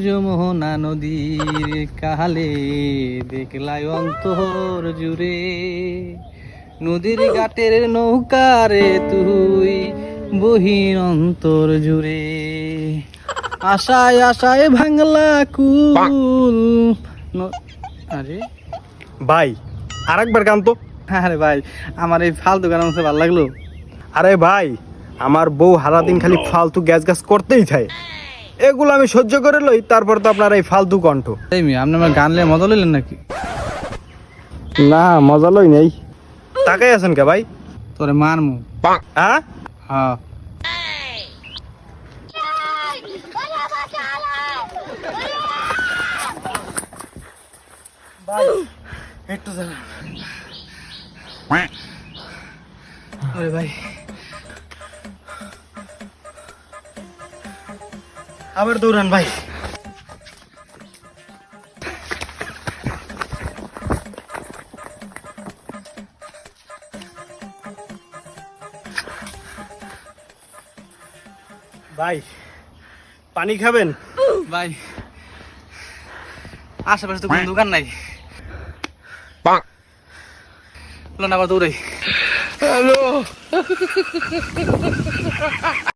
যমুনা নদীর কালে দেখলাই অন্তর জুড়ে, নদীর ঘাটের নৌকারে তুই বহির অন্তর জুড়ে, আশায় আশায় ভাঙলা কুল। আরে ভাই আরেকবার গান তো। আরে ভাই, আমার এই ফালতু গান আমার ভালো লাগলো। আরে ভাই, আমার বউ সারাদিন খালি ফালতু গ্যাস গ্যাস করতেই থাকে, এগুলো আমি সহ্য করে লই, তারপর তো আপনার এই ফালতু কণ্ঠ। এই মেয়ে, আপনি আমার গান নিয়ে মজা লইলেন নাকি? না মজা লই নেই। তাকাই আছেন কে ভাই? তোরে মারমু। হ্যাঁ হ্যাঁ ভাই একটু জানা। আরে ভাই, আবার দৌড়ান ভাই। ভাই পানি খাবেন? ভাই আশেপাশে তো কোনো দোকান নাই, চলো না আবার দৌড়াই। হ্যালো।